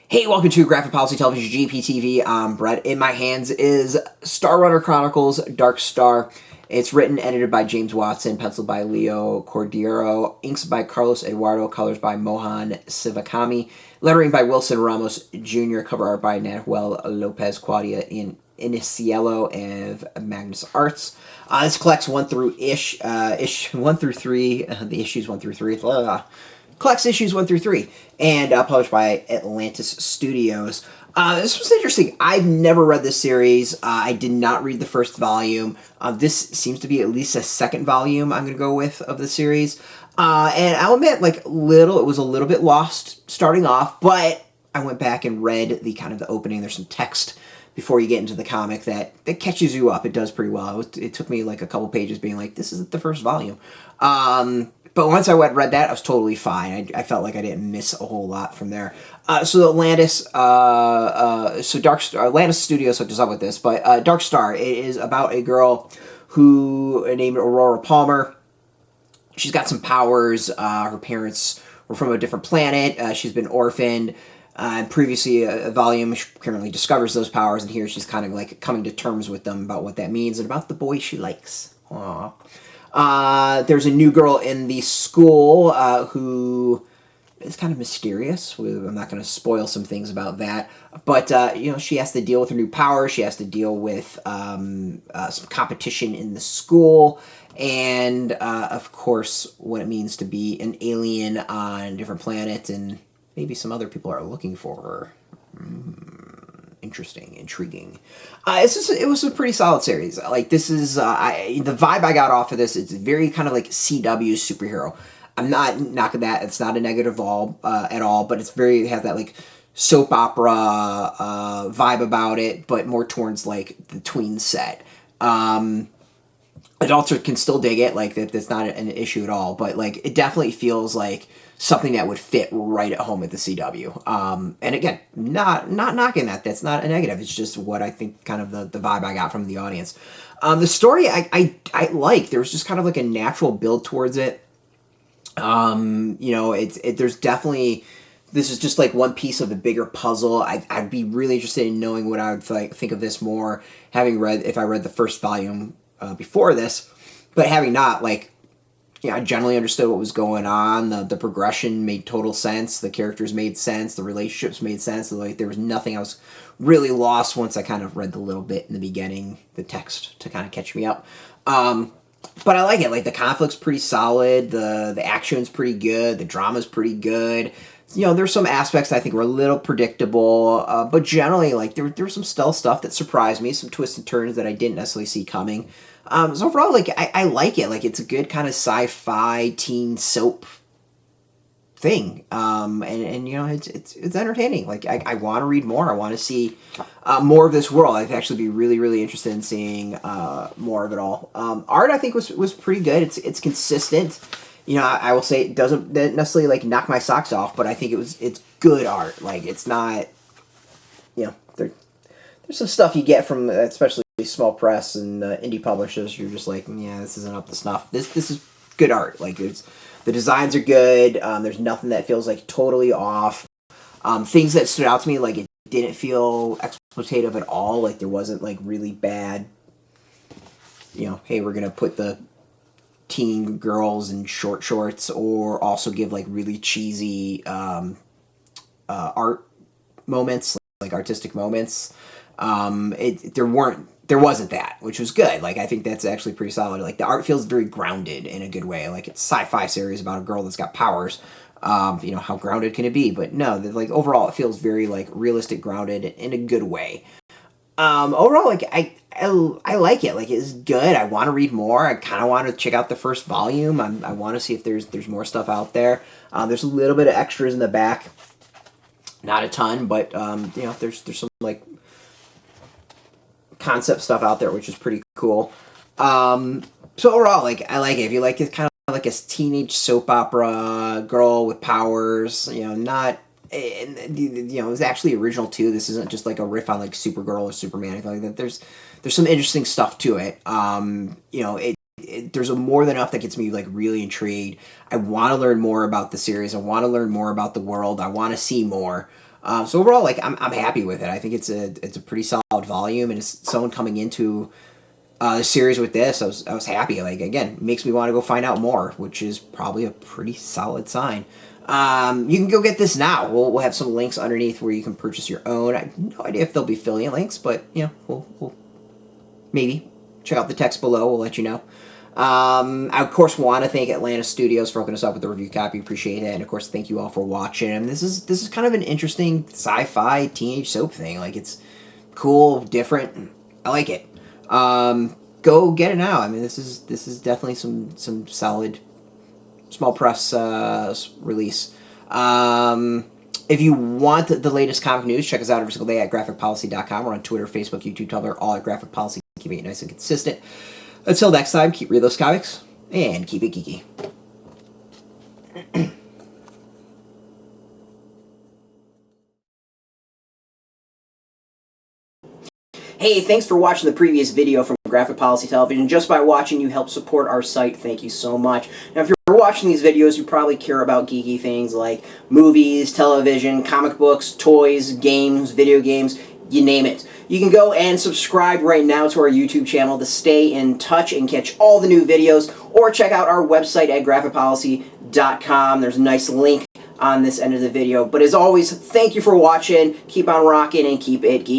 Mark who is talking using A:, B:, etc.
A: Hey, welcome to Graphic Policy Television GPTV. I'm Brett. In my hands is Star Runner Chronicles Dark Star. It's written, edited by James Watson, penciled by Leo Cordeiro, inks by Carlos Eduardo, colors by Mohan Sivakami, lettering by Wilson Ramos Jr., cover art by Nahuel Lopez Quadia in Inicielo of Magnus Arts. This collects 1 through 3. The issues 1 through 3. Collects issues 1 through 3, and published by Atlantis Studios. This was interesting. I've never read this series. I did not read the first volume. This seems to be at least a second volume I'm going to go with of the series. And I'll admit, it was a little bit lost starting off, but I went back and read the opening. There's some text before you get into the comic that catches you up. It does pretty well. It took me a couple pages being like, this isn't the first volume. But once I read that, I was totally fine. I felt like I didn't miss a whole lot from there. So Atlantis, Atlantis Studios hooked us up with this, but Dark Star, it is about a girl named Aurora Palmer. She's got some powers. Her parents were from a different planet. She's been orphaned. Previously, a volume, she currently discovers those powers, and here she's kind of coming to terms with them about what that means and about the boy she likes. Aww. There's a new girl in the school who is kind of mysterious. I'm not going to spoil some things about that. But, she has to deal with her new power. She has to deal with some competition in the school. And, of course, what it means to be an alien on a different planet. And maybe some other people are looking for her. Interesting, intriguing. It was a pretty solid series. This is the vibe I got off of this. It's very kind of like CW superhero. I'm not knocking that. It's not a negative at all, but it has that soap opera vibe about it, but more towards the tween set. Adults can still dig it. That's not an issue at all. But it definitely feels like something that would fit right at home at the CW. And again, not knocking that. That's not a negative. It's just what I think kind of the vibe I got from the audience. The story I like. There was just kind of a natural build towards it. There's definitely, this is just one piece of a bigger puzzle. I'd be really interested in knowing what I would think of this more, if I read the first volume before this, but having not, I generally understood what was going on. The progression made total sense. The characters made sense. The relationships made sense. There was nothing I was really lost once I kind of read the little bit in the beginning, the text to kind of catch me up. But I like it. The conflict's pretty solid. The action's pretty good. The drama's pretty good. There's some aspects I think were a little predictable, but generally, there was some stealth stuff that surprised me, some twists and turns that I didn't necessarily see coming. So overall, I like it. It's a good kind of sci-fi teen soap thing. It's entertaining. I want to read more. I want to see more of this world. I'd actually be really, really interested in seeing more of it all. Art, I think, was pretty good. It's consistent. I will say it doesn't necessarily knock my socks off, but I think it's good art. It's not, there's some stuff you get from especially small press and indie publishers. You're just yeah, this isn't up to snuff. This is good art. The designs are good. There's nothing that feels totally off. Things that stood out to me, it didn't feel exploitative at all. There wasn't really bad, hey, we're gonna put the teen girls in short shorts, or also give really cheesy art moments, artistic moments. There wasn't that, which was good. I think that's actually pretty solid. The art feels very grounded in a good way. It's a sci-fi series about a girl that's got powers. How grounded can it be? But no, overall it feels very realistic, grounded in a good way. Overall, I like it. It's good. I want to read more. I kind of want to check out the first volume. I want to see if there's more stuff out there. There's a little bit of extras in the back. Not a ton, but there's some concept stuff out there, which is pretty cool. So overall, I like it. If you like it, kind of like a teenage soap opera girl with powers. Not. It was actually original too. This isn't just a riff on Supergirl or Superman. Anything like that. There's some interesting stuff to it. There's more than enough that gets me really intrigued. I want to learn more about the series. I want to learn more about the world. I want to see more. So overall, like I'm happy with it. I think it's a pretty solid volume, and it's someone coming into the series with this. I was happy. Like again, makes me want to go find out more, which is probably a pretty solid sign. You can go get this now. We'll have some links underneath where you can purchase your own. I have no idea if there'll be affiliate links, but you know, we'll maybe check out the text below. We'll let you know. I of course want to thank Atlantis Studios for hooking us up with the review copy. Appreciate it, and of course thank you all for watching. And this is kind of an interesting sci-fi teenage soap thing. Like it's cool, different. I like it. Go get it now. I mean, this is definitely some solid small press release. If you want the latest comic news, check us out every single day at graphicpolicy.com. We're on Twitter, Facebook, YouTube, Tumblr, all at Graphic Policy, keeping it nice and consistent. Until next time, keep reading those comics, and keep it geeky. Hey, thanks for watching the previous video from Graphic Policy Television. Just by watching, you help support our site. Thank you so much. Now, if you're watching these videos, you probably care about geeky things like movies, television, comic books, toys, games, video games, you name it. You can go and subscribe right now to our YouTube channel to stay in touch and catch all the new videos, or check out our website at graphicpolicy.com. There's a nice link on this end of the video. But as always, thank you for watching. Keep on rocking and keep it geeky.